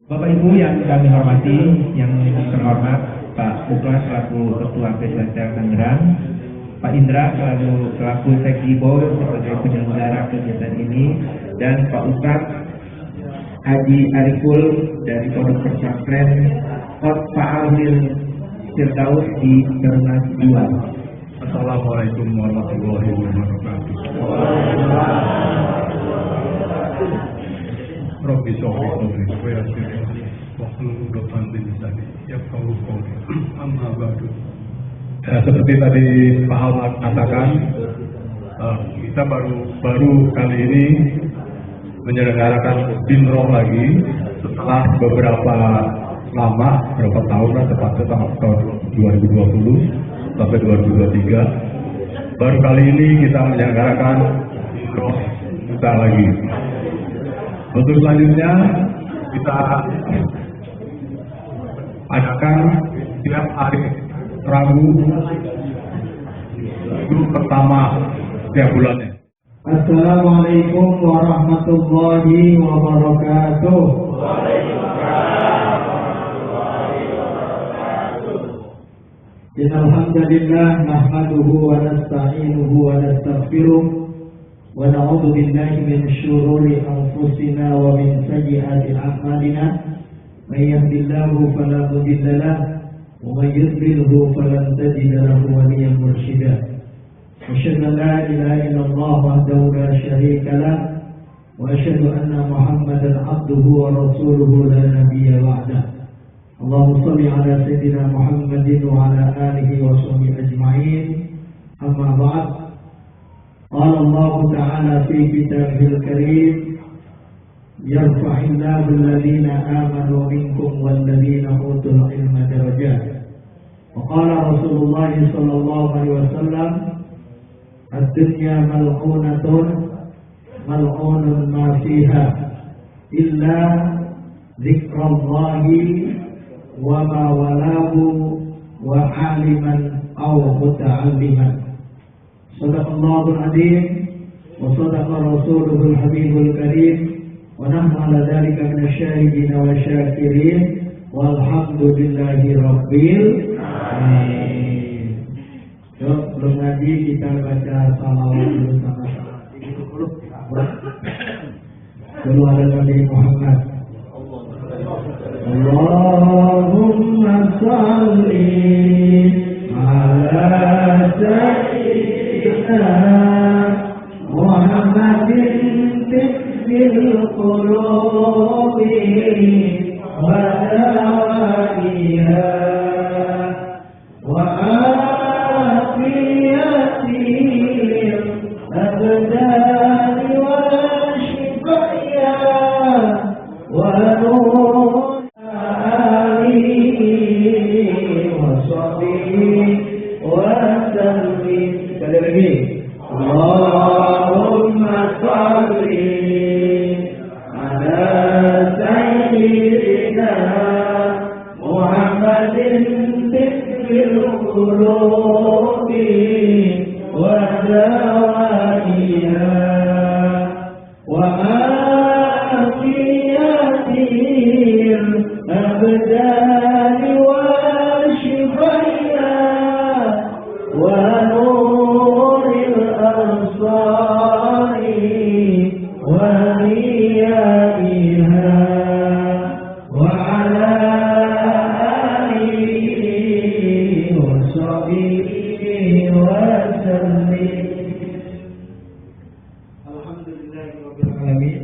Bapak Ibu yang kami hormati, yang terhormat Pak Muklas selaku Ketua PSLTR Tangerang, Pak Indra selaku Sekjibo sebagai penyelenggara kegiatan ini, dan Pak Ustadz Haji Ariful dari Pondok Pesantren Pak Almil Firdaus di Ternas 2. Assalamualaikum warahmatullahi wabarakatuh. Rabbi sholli sadri wa yassir amri wahlul 'uqdatam min lisani yafqahu qawli. Amma ba'du. Seperti tadi Pak Ahmad katakan, kita baru kali ini menyelenggarakan Binroh lagi setelah beberapa tahun lah, tepatnya tahun 2020 sampai 2023. Baru kali ini kita menyelenggarakan Binroh kita lagi. Untuk selanjutnya kita adakan tiap hari Rabu minggu pertama setiap bulannya. Assalamualaikum warahmatullahi wabarakatuh. Innal hamdalillah nahmaduhu wa nasta'inuhu wa nastaghfiruh wa na'udzu billahi min shururi anfusina wa min sayyiati a'malina. May yahdihillahu fala mudilla lahu wa may yudlilhu falan tajida lahu waliyyan mursyida. أشهد أن لا إله إلا الله وحده لا شريك له وأشهد أن محمدا عبده ورسوله لا نبي بعده. اللهم صل على سيدنا محمد وعلى آله وصحبه أجمعين. أما بعد، قال الله تعالى في كتابه الكريم: يرفع الله الذين آمنوا منكم والذين أوتوا العلم درجات. وقال رسول الله صلى الله عليه وسلم: الدنيا ملعونة ملعون ما فيها إلا ذكر الله وما ولاه وعالما أو متعلما. صدق الله العظيم وصدق رسوله الحبيب الكريم ونحن على ذلك من الشاهدين والشاكرين والحمد لله رب العالمين. Yuk, belum ngaji kita baca salawat dulu sama-sama. Dulu ada Nabi Muhammad. Allahumma shalli ala sayyidina Muhammadin tibbil qulubi wa dawaiha wa Allahumma shalli ala sayyidina Muhammadin tibbil qulubi wa dawaiha الأبدان والشفياء ونور الأبصار وريائها وعلى آله وصحبه وسلم. Alhamdulillahirabbil alamin.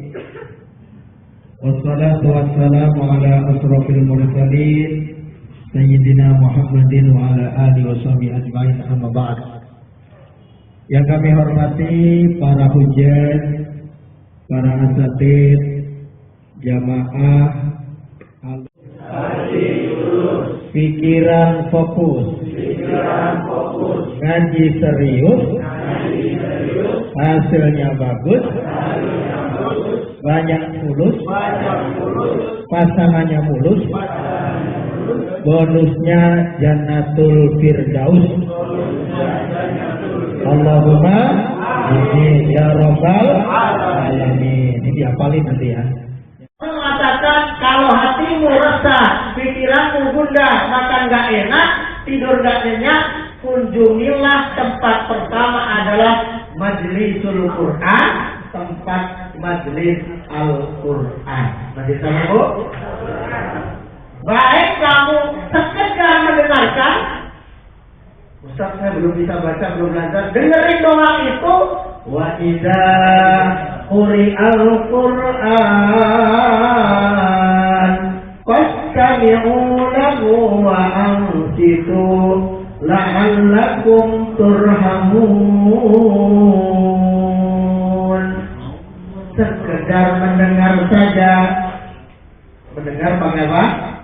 Wassalatu wassalamu ala asrofil mursalin Sayyidina Muhammadin wa ala alihi wa sahbihi ajma'in, amma ba'd. Yang kami hormati para hujjah, para asatid, jamaah, pikiran fokus, ngaji serius, hasilnya bagus, banyak fulus, pasangannya mulus, bonusnya Jannatul Firdaus. Allahumma amin ya rabbal alamin. Ini dihafalin nanti ya. Mengatakan kalau hatimu resah, pikiranmu gundah, makan gak enak, tidur gak nyenyak, kunjungilah tempat pertama adalah Majlisul Quran, tempat Majlis Al-Quran. Majlis apa, Bu? Baik kamu sekedar mendengarkan. Ustaz, saya belum bisa baca, belum belajar. Dengerin doa itu. Wa idza quri'al Qur'an fastami'u lahu wa ansitu la'allakum turhamun. Sekedar mendengar saja. Mendengar pakai apa?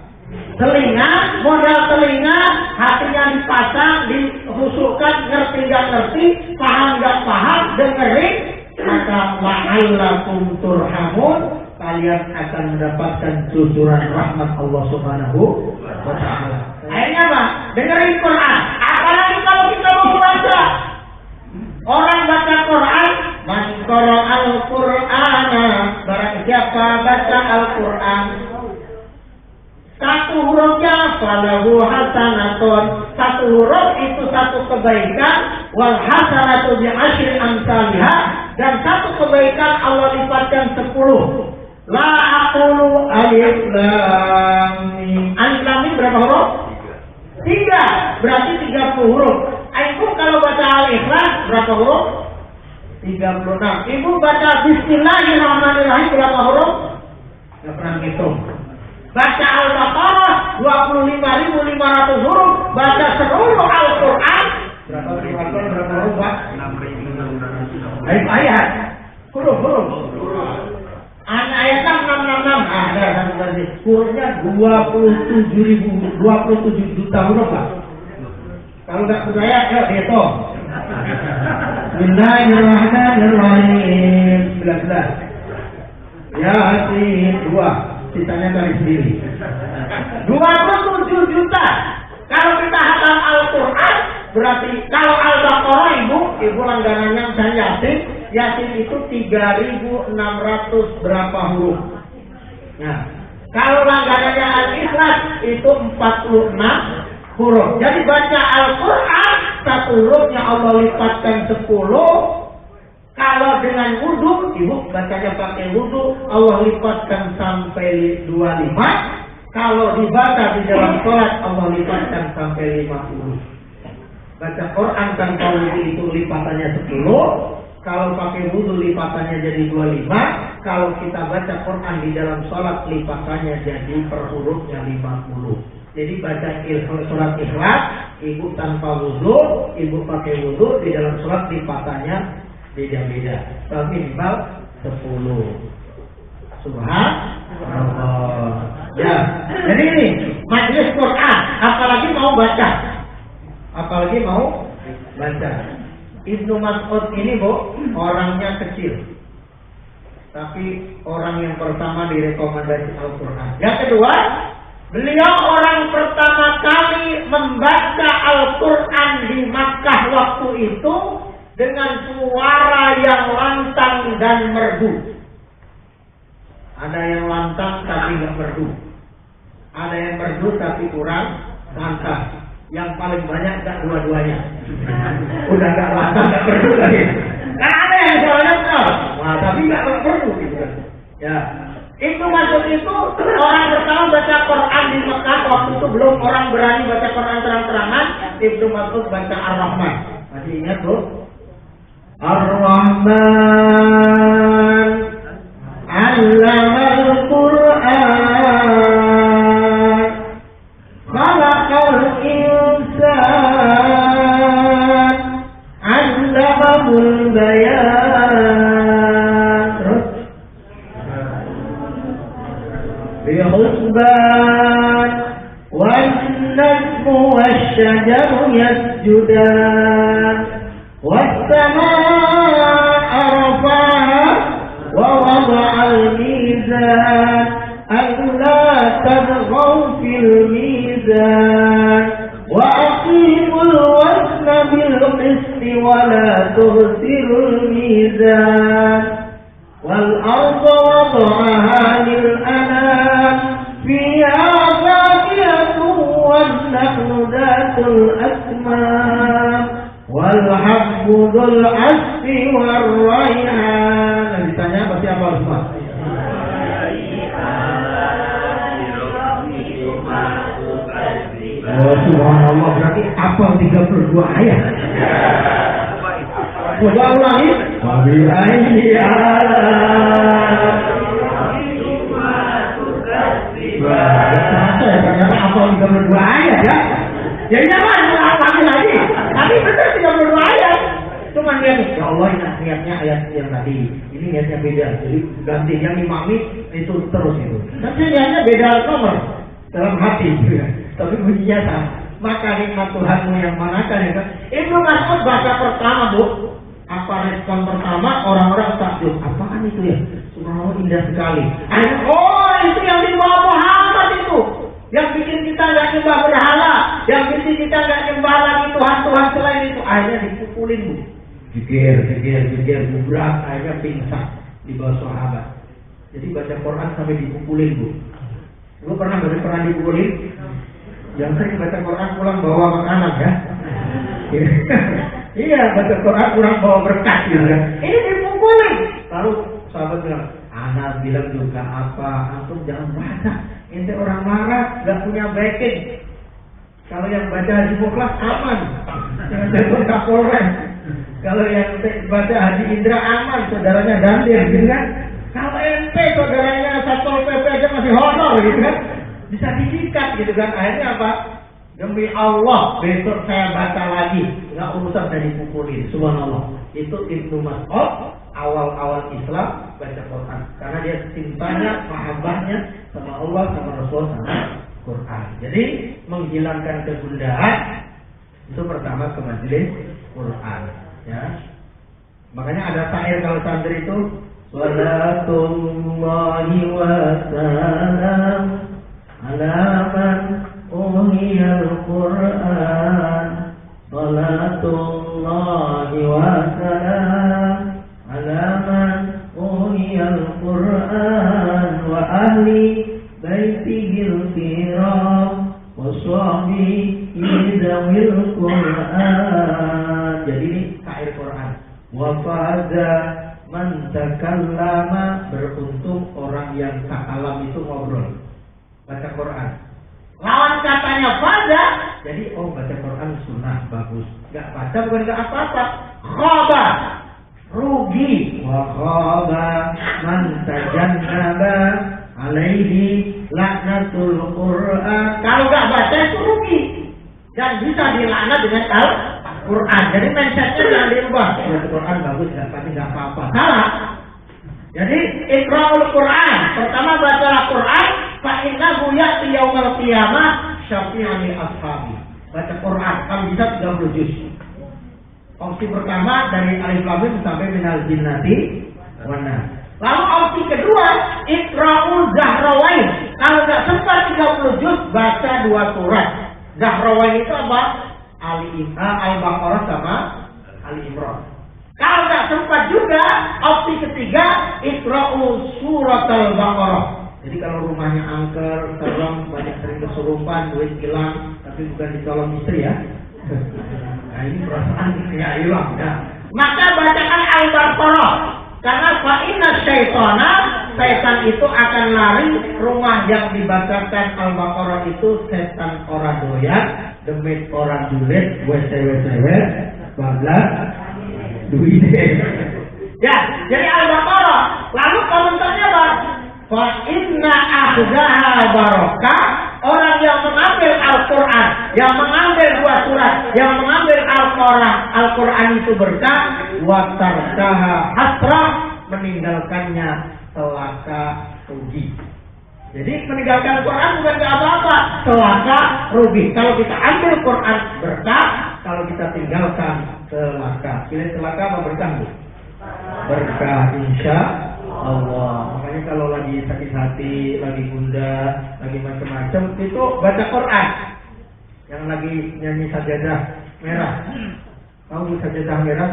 Telinga, modal telinga, hatinya dipasang, dihusukkan, ngerti gak ngerti, paham gak paham, dengerin, maka la'allakum turhamun, kalian akan mendapatkan cucuran rahmat Allah Subhanahu wa ta'ala. Akhirnya apa? Dengerin Quran. Apalagi kalau kita mau baca. Orang baca Quran, man qara'al Qur'ana, barang siapa baca Al-Quran, satu hurufnya falahu hasanatun, satu huruf itu satu kebaikan, wal hasanatu bi asyri amsalha, dan satu kebaikan Allah lipatkan 10. La aqulu alif lam mim. Alif lam mim berapa huruf? 3, berarti 30 huruf. Ibu kalau baca Al-Ikhlas berapa huruf? 36. Ibu baca Bismillahirrahmanirrahim berapa huruf? Nggak pernah ngitung. Baca Al-Baqarah 25.500 huruf. Baca seluruh Al-Quran berapa huruf, Pak? 6.600. Ayat. Huruf. Ayatnya 666. Ada satu lagi. Hurufnya 27 juta huruf, Pak. Kalau nggak percaya, ayo hitung. Bismillahirrahmanirrahim. 19. Yasin 2. Sisanya cari sendiri. 27 juta. Kalau kita hafal Al-Quran, berarti kalau Al-Baqarah ibu langganannya misalnya Yasin itu 3.600 berapa huruf. Nah, kalau langganannya Al-Ikhlas itu 46 huruf. Jadi baca Al-Quran, satu hurufnya Allah lipatkan 10. Kalau dengan wudu, ibu bacanya pakai wudu, Allah lipatkan sampai 25. Kalau dibaca di dalam sholat, Allah lipatkan sampai 50. Baca Quran tanpa wudu itu lipatannya 10. Kalau pakai wudu lipatannya jadi 25. Kalau kita baca Quran di dalam sholat, lipatannya jadi per hurufnya 50. Jadi baca sholat Ikhlas, ibu tanpa wudu, ibu pakai wudu, di dalam sholat lipatannya beda-beda, tapi minimal 10. Subhanallah. Ya, jadi ini majlis Quran, apalagi mau baca. Ibnu Mas'ud ini, Bu, orangnya kecil, tapi orang yang pertama direkomendasi Al-Quran. Yang kedua, beliau orang pertama kali membaca Al-Quran di Makkah waktu itu dengan suara yang lantang dan merdu. Ada yang lantang tapi nggak merdu. Ada yang merdu tapi kurang lantas. Yang paling banyak enggak dua-duanya. Udah enggak lantas, enggak merdu lagi. Kan ada yang soalnya wah, tapi enggak merdu gitu kan. Ya. Itu masuk itu orang pertama baca Quran di Mekah waktu itu belum orang berani baca Quran terang-terangan. Ibnu Mas'ud baca Ar-Rahman. Masih ingat Bu? Ar-Rahman 'allamal Qur'an khalaqal insan 'allamahul bayan. Terus bihusban wan najmu wasyajaru yasjudan والسماء رفعها ووضع الميزان ألا تبغوا في الميزان وأقيموا الوزن بالقسط ولا تخسروا الميزان والأرض وضعها للأنام فيها فاكهة والنخل ذات الأكمام والحب ذو العصف والريحان. Ditanya pasti apa semua? Oh subhanallah, berarti apa 32 ayat? Coba ulangi. Ternyata apa 32 ayat ya? Jadi apa? Lagi. Tapi benar 32 ayat. Cuma niat, ya Allah niatnya ayat yang tadi. Ini niatnya beda. Jadi ganti yang imami itu terus itu. Tapi niatnya beda nomor dalam hati. Tapi bunyinya sama. Maka nikmat Tuhanmu yang manakah ya kan? Ibnu Mas'ud baca pertama Bu. Apa respon pertama? Orang-orang takjub. Apaan itu ya? Subhanallah indah sekali. Oh itu yang dibawa Muhammad itu. Yang bikin kita nggak nyembah berhala, yang bikin kita nggak nyembah lagi Tuhan-Tuhan selain itu, akhirnya dipukulin Bu. Jegir, berat, akhirnya pingsan di bawah sahabat. Jadi baca Quran sampai dipukulin Bu. Lu pernah dipukulin? Yang sering baca Quran pulang bawa makanan ya. Iya, baca Quran pulang bawa berkat gitu kan. Ini dipukulin. Lalu sahabat bilang, anak bilang juga apa, antum jangan baca. Ini orang marah, gak punya backing. Kalau yang baca Haji Mukhlas aman, jangan telepon Kapolres. Kalau yang baca Haji Indra aman, saudaranya Dandir, gitu kan? Kalau ente saudaranya Satpol PP aja masih honor, gitu kan? Bisa disikat, gitu kan? Akhirnya apa? Demi Allah, besok saya baca lagi, nggak urusan saya dipukulin. Subhanallah. Itu Ibnu Mas'ud awal-awal Islam baca Quran, karena dia cintanya, mahabbahnya sama Allah, sama Rasul, sama Quran. Jadi menghilangkan kegundahan itu pertama ke majelis Quran. Ya, makanya ada syair kalau santri itu Salatullahi wa salam ala man uhiyal Quran. Salatullahi wa salam ala man uhiyal Quran wa ahli baitihil kiram wa sahbihi zawil Quran. Jadi ini syair Quran. Wa faza man takallama, beruntung orang yang takalam itu ngobrol baca Quran. Lawan katanya faza, jadi baca Quran sunnah bagus. Enggak baca bukan enggak apa-apa. Khaba, rugi. Wa khaba man tajannaba alaihi laknatul Quran. Kalau enggak baca itu rugi dan bisa dilaknat dengan Al-Quran. Jadi mindsetnya jangan dirubah. Al-Quran bagus, tapi enggak apa-apa. Salah. Jadi iqra'ul Quran, pertama bacalah Quran, fa innahu ya'ti yaumal qiyamah syafi'an li ashabi. Baca Quran, kalau bisa 30 juz. Opsi pertama dari Alif Lam Mim sampai minal jinnati wan nas. Lalu opsi kedua, iqra'ul Zahrawain. Kalau enggak sempat 30 juz, baca 2 surat. Zahrawain itu apa? Al-Baqarah sama Al-Imran. Kalau nggak sempat juga, opsi ketiga Iqra'u surat Al-Baqarah. Jadi kalau rumahnya angker, serem, banyak sering kesurupan, duit hilang, tapi bukan dicolong istri ya. Nah ini perasaan ya hilang ya. Maka bacakan Al-Baqarah. Karena fa'inna syaitana, setan itu akan lari. Rumah yang dibacakan Al-Baqarah itu setan orang doyan, demit orang dulit, wes-wes-wes, bablas, duit. Ya, jadi Al-Baqarah. Lalu komentarnya apa? Fa inna akhdaha barakah. Orang yang mengambil Al-Quran, yang mengambil dua surat, yang mengambil Al-Quran itu berkah. Wa tarkaha hasrah, meninggalkannya celaka rugi. Jadi meninggalkan Quran bukan apa-apa, celaka rugi. Kalau kita ambil Quran berkah, kalau kita tinggalkan celaka. Pilih celaka apa berkah? Berkah insya Allah. Makanya kalau lagi sakit hati, lagi gundah, lagi macam-macam, itu baca Quran. Yang lagi nyanyi sajadah merah, tahu sajadah merah?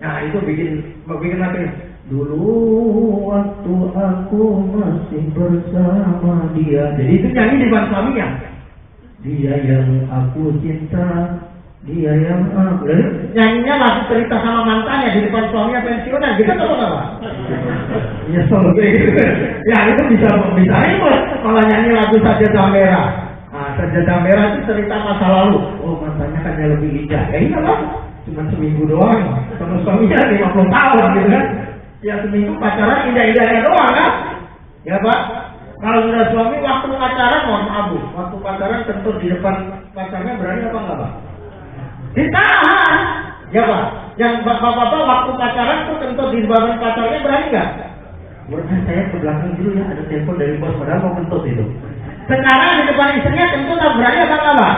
Nah itu bikin lagi. Dulu waktu aku masih bersama dia. Jadi itu nyanyi di depan suaminya. Dia yang aku cinta, dia yang aku. Nyanyinya lagu cerita sama mantannya di depan suaminya pensiunan. Gitu atau apa? Ya soalnya ya itu bisa ribet. Malah nyanyi lagu Sajadah Merah. Nah, Sajadah Merah itu cerita masa lalu. Oh mantannya kan yang lebih indah. Ya iya lah. Cuma seminggu doang. Sama suaminya 50 tahun gitu kan. Ya seminggu pacaran indah-indahnya doang kan. Ya Pak. Kalau sudah suami waktu pacaran mohon maaf Bu. Waktu pacaran kentut di depan pacarnya berani apa enggak Pak? Ditahan. Ya Pak. Yang bapak-bapak waktu pacaran tuh kentut di depan pacarnya berani nggak? Berarti saya ke belakang dulu ya, ada telepon dari bos padahal mau kentut itu. Sekarang di depan istrinya kentut tak berani apa enggak Pak?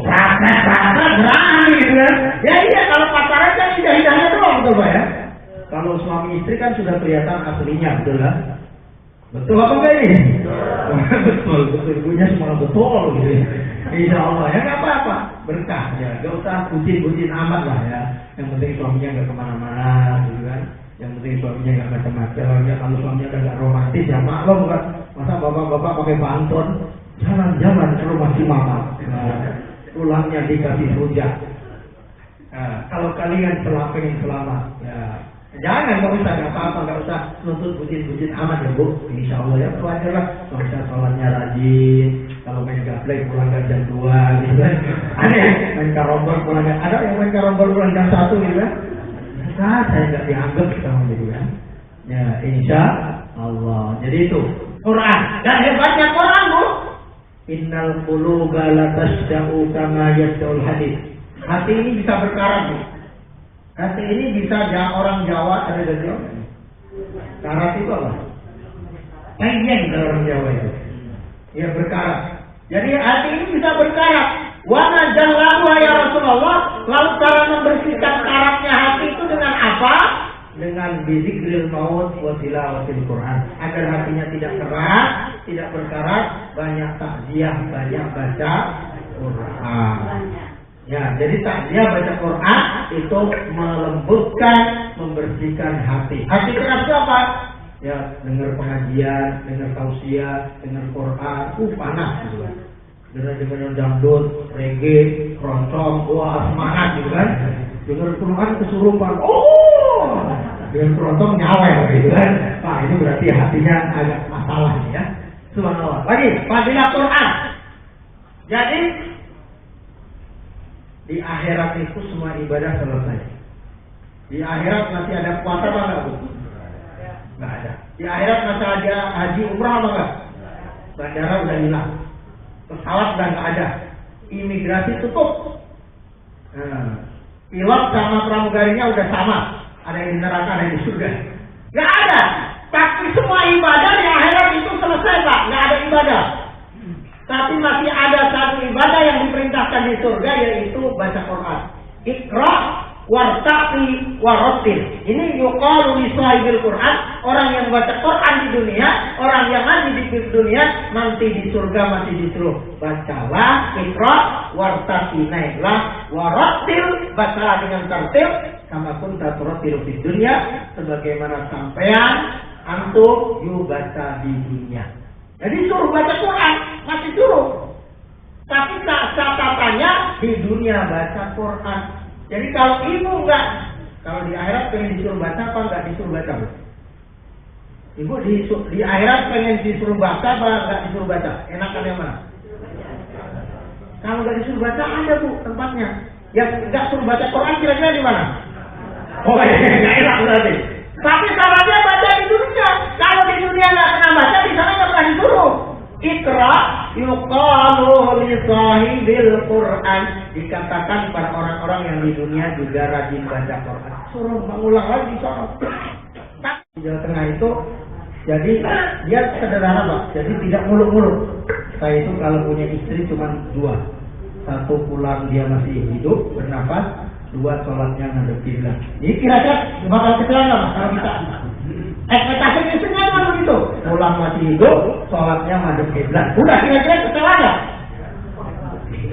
Rasa berani gitu kan. Ya iya kalau pacaran kan indah-indahnya doang betul Pak ya. Kalau suami istri kan sudah kelihatan aslinya betul kan? Betul apa enggak ini? Betul, ibunya semua betul gitu. Insya Allah ya nggak apa-apa, berkah ya, gak usah bucin-bucin amat lah ya. Yang penting suaminya nggak kemana-mana, gitu kan. Yang penting suaminya nggak macam-macam. Ya kalau suaminya nggak romantis ya maklum kan. Masa bapak-bapak pakai pantun, jalan-jalan ke rumah si mama, tulangnya dikasih rujak. Kalau kalian pengen selamat, ya. Jangan, nggak usah, nggak apa-apa, nggak usah nuntut bucin-bucin amat ya Bu. Insya Allah ya, wajar lah. Kalau bisa sholatnya rajin, kalau main gaplek pulang jam 2 gitu kan. Ada ya, main karombol pulang ada yang main karombol pulang jam 1 gitu kan. Nah, saya nggak dianggap sama gitu kan. Ya, insya Allah. Jadi itu Quran. Dan hebatnya Quran Bu. Innal quluba la tasda'u kama yasda'ul hadid. Hati ini bisa berkarat Bu. Hati ini bisa orang Jawa ada dari karat itu apa? Pengen kalau orang Jawa itu. Ya berkarat. Jadi hati ini bisa berkarat. Wa najallahu ya Rasulullah. Lalu cara membersihkan karatnya hati itu dengan apa? Dengan bizikril maut wa tilawatil Quran. Agar hatinya tidak keras, tidak berkarat, banyak takziah, banyak baca Quran. Ya, jadi takziah baca Quran itu melembutkan, membersihkan hati. Hati keras itu apa? Ya, dengar pengajian, dengar tausiah, dengar Quran, panas gitu kan. Dengar dangdut, reggae, keroncong, wah semangat gitu kan. Dengar Quran kesurupan, oh, dengan keroncong nyawel gitu kan. Nah, ini berarti hatinya agak masalah ya. Subhanallah. Lagi, fadilah Quran. Jadi di akhirat itu semua ibadah selesai. Di akhirat masih ada puasa apa enggak Bu? Enggak ada. Di akhirat masih ada haji umrah apa enggak? Bandara udah hilang. Pesawat udah enggak ada. Imigrasi tutup. Pilot sama pramugarinya udah sama. Ada yang di neraka, ada yang di surga. Enggak ada. Tapi semua ibadah di akhirat itu selesai Pak. Enggak ada ibadah. Tapi masih ada satu ibadah yang diperintahkan di surga, yaitu baca Quran. Iqra wartaqi warattil. Ini yuqalu li sahibil Quran, orang yang baca Quran di dunia, orang yang ngaji di dunia, nanti di surga masih disuruh bacalah, iqra wartaqi, naiklah, warattil, bacalah dengan tertil, kama kunta turattilu di dunia, sebagaimana sampean antum you baca di dunia. Jadi suruh baca Quran, masih suruh. Tapi catatannya di dunia baca Quran. Jadi kalau ibu enggak, kalau di akhirat pengen disuruh baca apa enggak disuruh baca? Bu? Ibu di akhirat pengen disuruh baca apa enggak disuruh baca? Enakan yang mana? Kalau enggak disuruh baca ada Bu tempatnya. Yang enggak suruh baca Quran kira-kira di mana? Oh ya, enggak enak berarti. Tapi kalau dia baca di dunia, kalau di dunia enggak pernah baca, di sana enggak pernah disuruh. Iqra yuqalu li sahibil Quran, dikatakan pada orang-orang yang di dunia juga rajin baca Quran. Suruh mengulang lagi soal. Di Jawa Tengah itu, jadi dia sederhana Pak, jadi tidak muluk-muluk. Saya itu kalau punya istri cuma 2. Satu pulang dia masih hidup, bernafas. 2 sholatnya ngadep kiblat. Ini kira-kira bakal kecelakaan nggak kalau kita? Ekspektasi istrinya cuma begitu. Pulang masih hidup, sholatnya ngadep kiblat. Udah kira-kira kecelakaan nggak?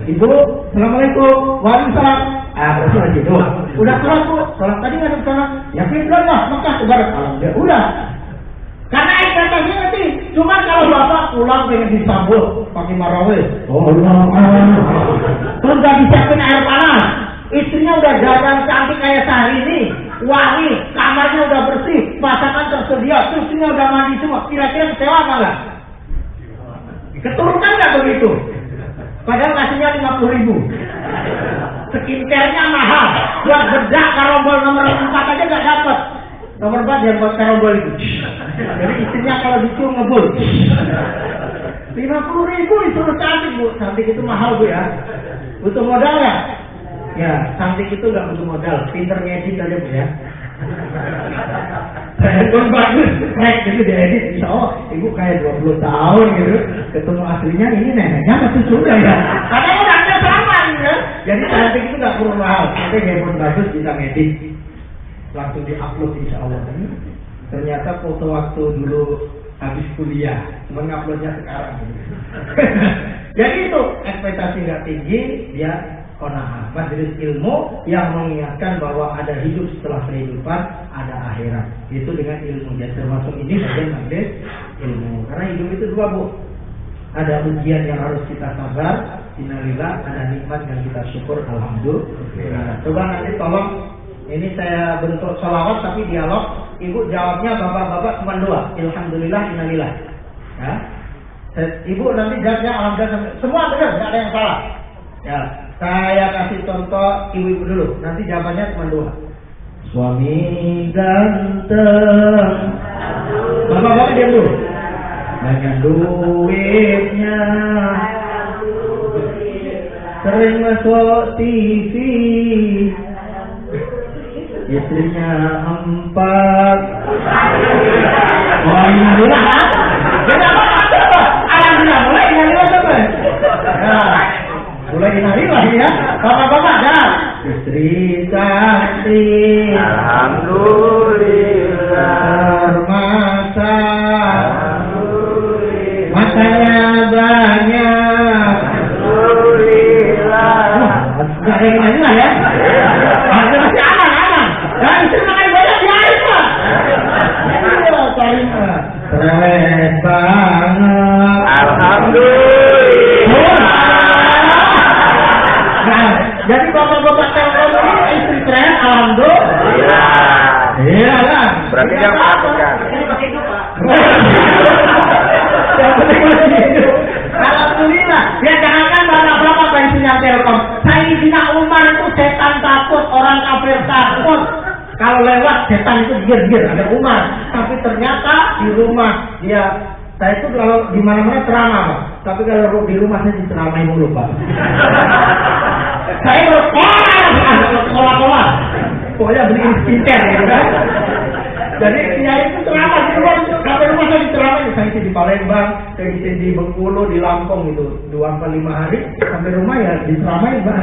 Ibu, assalamualaikum, waalaikumsalam. Berarti masih hidup. Udah sholat Bu, sholat tadi ngadep sana. Ya kiblat lah, Mekah ibarat alam dia. Udah. Karena ekspektasinya nanti, cuma kalau bapak pulang pengen disambut pakai marawis. Oh Allah. Terus udah disiapin air panas. Istrinya udah dandan cantik kayak Syahrini, wangi, kamarnya udah bersih, masakan tersedia, susunya udah mandi semua. Kira-kira kecewa apa enggak? Keturunan nggak begitu? Padahal ngasihnya 50.000. Skincare-nya mahal. Buat bedak karombol nomor 4 aja nggak dapat. Nomor 4 yang buat karombol itu. Jadi istrinya kalau disuruh ngebul. 50.000 disuruh cantik Bu. Cantik itu mahal Bu ya. Butuh modal ya? Ya, cantik itu nggak butuh modal, pinter ngedit aja Bu ya. Handphone bagus, gitu diedit, insya Allah ibu kayak 20 tahun gitu, ketemu aslinya ini neneknya masih sudah ya. Karena orangnya sama ya. Jadi cantik itu nggak perlu mahal, tapi handphone bagus bisa ngedit, langsung diupload insya Allah. Ternyata foto waktu dulu habis kuliah, cuma nguploadnya sekarang. Jadi itu ekspektasi nggak tinggi, dia qanaah, majelis ilmu yang mengingatkan bahwa ada hidup setelah kehidupan, ada akhirat. Itu dengan ilmu. Jadi termasuk ini bagian majelis ilmu. Karena hidup itu 2 Bu. Ada ujian yang harus kita sabar, innalillah, ada nikmat yang kita syukur, alhamdulillah. Coba nanti tolong, ini saya bentuk sholawat tapi dialog. Ibu jawabnya bapak-bapak cuma 2, alhamdulillah, innalillah. Ya. Ibu nanti jawabnya alhamdulillah, semua benar, nggak ada yang salah. Ya. Saya kasih contoh ibu-ibu dulu. Nanti jawabannya cuma 2. Suami ganteng. Bapak-bapak diam dulu. Banyak duitnya. Sering masuk TV. Istrinya 4. Oh alhamdulillah. Alhamdulillah. Mulai alhamdulillah coba. Ya. Mulai innalillah ya, bapak-bapak dah. Istri cantik, alhamdulillah. Bermasa, alhamdulillah. Matanya banyak, alhamdulillah. Enggak ada innalillah ya. Ada masih aman. Dan istri makan banyak di air Pak. Keren banget. Alhamdulillah. Jadi bapak-bapak telpon ini istri keren, alhamdulillah. Iya lah. Berarti dia perhatikan. Ini pakai hidup Pak. Yang penting masih hidup. Alhamdulillah. Ya jangankan bapak-bapak pensiunan Telkom. Sayyidina Umar itu setan takut, orang kafir takut. Kalau lewat setan itu gir-gir, ada Umar. Tapi ternyata di rumah dia, saya itu kalau di mana-mana ceramah Pak. Tapi kalau di rumah saya diceramain mulu Pak. Saya sekolah-sekolah, pokoknya beliin skincare gitu kan. Jadi dia itu ceramah di rumah, sampai rumah saya diceramain. Saya di Palembang, saya di Bengkulu, di Lampung gitu, 2-5 hari sampai rumah ya diceramain Pak.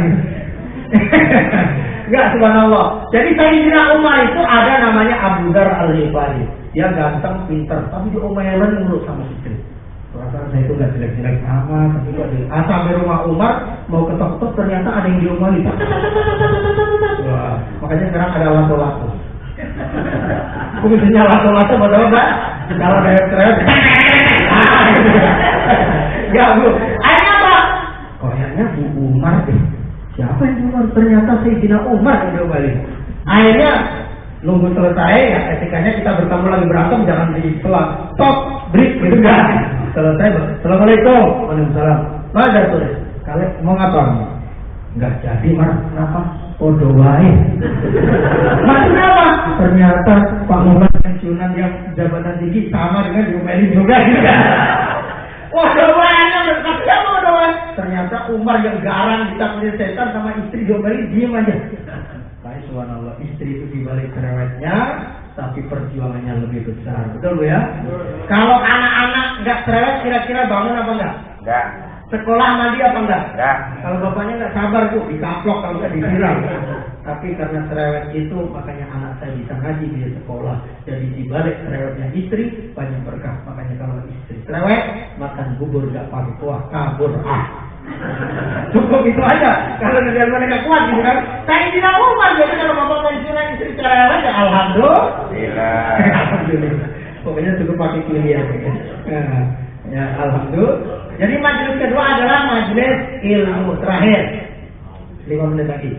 Enggak, subhanallah. Jadi Sayyidina Umar itu ada namanya Abu Dar Al-Ghifari. Dia ganteng, pinter, tapi dia omelan menurut sama istri. Perasaan saya itu nggak jelek-jelek amat, tapi kok sampai rumah Umar mau ketok-ketok ternyata ada yang diomongin. Wah, makanya sekarang ada lato-lato. Fungsinya lato-lato buat apa? Kalau cerewet, ya Bu. Akhirnya apa? Kayaknya Bu Umar deh. Siapa yang Umar? Ternyata Sayyidina Umar yang diomelin. Akhirnya nunggu selesai, ya etikanya kita bertemu lagi berantem, jangan di setelah stop, break gitu kan. Selesai, Assalamualaikum. Waalaikumsalam. Mana tuh? Kalian mau ngapa? Enggak jadi, Mas. Kenapa? Podo wae. Maksudnya apa? Ternyata Pak Umar pensiunan yang jabatan tinggi sama dengan diomelin juga gitu kan. Podo wae, siapa podo wae? Ternyata Umar yang garang ditakdir setan sama istri diomelin, diem aja. Tapi subhanallah, istri itu dibalik cerewetnya, tapi perjuangannya lebih besar. Betul Bu ya? Kalau anak-anak nggak cerewet, kira-kira bangun apa enggak? Enggak. Sekolah sama dia apa enggak? Enggak. Kalau bapaknya nggak sabar Bu, dikaplok kalau nggak disiram. Tapi karena cerewet itu, makanya anak saya bisa ngaji di sekolah. Jadi dibalik cerewetnya istri, banyak berkah. Makanya kalau istri cerewet, makan bubur nggak pakai kuah, kabur cukup itu aja. Kalau negara mereka kuat gitu kan. Saya tidak Umar, jadi kalau bapak pensiunan istri cerewet ya alhamdulillah. Alhamdulillah. Pokoknya cukup pakai pilihan. Ya alhamdulillah. Jadi majelis kedua adalah majelis ilmu terakhir. 5 menit lagi.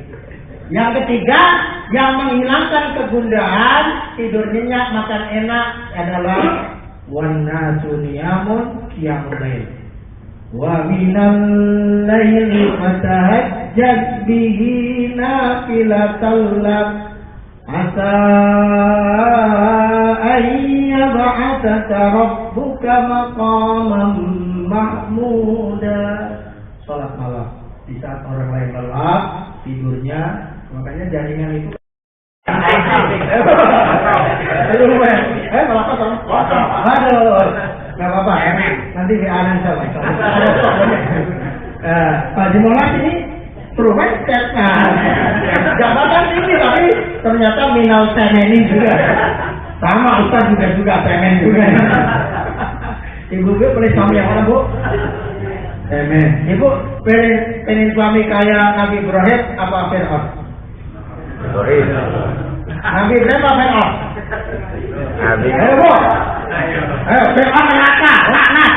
Yang ketiga, yang menghilangkan kegundahan, tidur nyenyak, makan enak adalah wannasu niyamun qiyamul lail. Wa minal laili fatahajjad bihi nafilatan lak asa an yab'atsaka rabbuka maqaman mahmuda. Salat malam di saat orang lain lelah tidurnya, makanya jaringan itu malah kosong. Aduh, nggak apa-apa. Nanti di anan sama. Pak Jimolas ini perumahan jabatan tinggi, tapi ternyata minal semeni juga. Sama Ustaz juga semen juga. Ibu boleh suami yang mana Bu? Semen. Ibu pengen suami kayak Nabi Ibrahim apa Fir'aun? Nabi Ibrahim apa Fir'aun? Ayo Bu. Ayo Fir'aun neraka, laknat.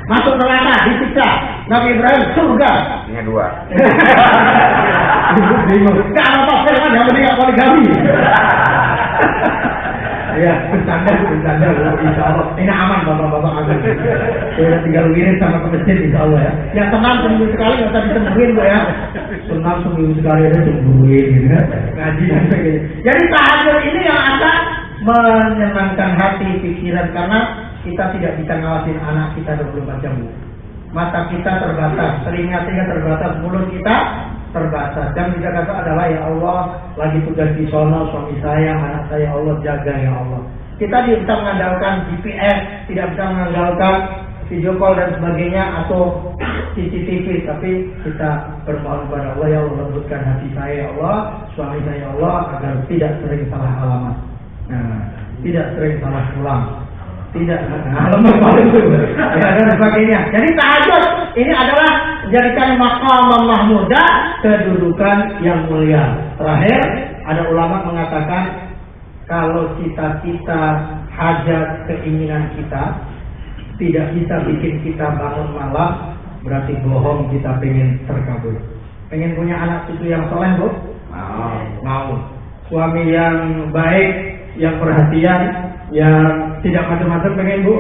Masuk neraka, disiksa. Nabi Ibrahim surga. Ini 2. Ibu bingung. Enggak apa-apa Fir'aun yang penting enggak poligami. Ya, bercanda insya Allah. Ini aman bapak-bapak aman. Saya tinggal wirid sama ke masjid insya Allah ya. Yang tenang seminggu sekali nggak usah disembuhin Bu ya. Tenang seminggu sekali aja sembuhin gitu ya. Ngaji dan sebagainya. Jadi tahajud ini yang akan menyenangkan hati, pikiran, karena kita tidak bisa ngawasin anak kita 24 jam Bu. Mata kita terbatas, telinga terbatas, mulut kita terbatas. Dan juga kata adalah ya Allah, lagi tugas di sono, suami saya, anak saya, Allah jaga ya Allah. Kita tidak bisa mengandalkan GPS, tidak bisa mengandalkan video call dan sebagainya atau CCTV, tapi kita bermohon kepada Allah, ya Allah lembutkan hati saya ya Allah, suami saya ya Allah, agar tidak sering salah alamat, tidak sering salah pulang, tidak dan sebagainya. Jadi tahajud ini adalah menjadikan maqam mahmuda, kedudukan yang mulia. Terakhir, ada ulama mengatakan kalau cita-cita, hajat, keinginan kita tidak bisa bikin kita bangun malam, berarti bohong kita pengen terkabul. Pengen punya anak cucu yang soleh Bu? Mau. Suami yang baik, yang perhatian, yang tidak macam-macam pengen Bu?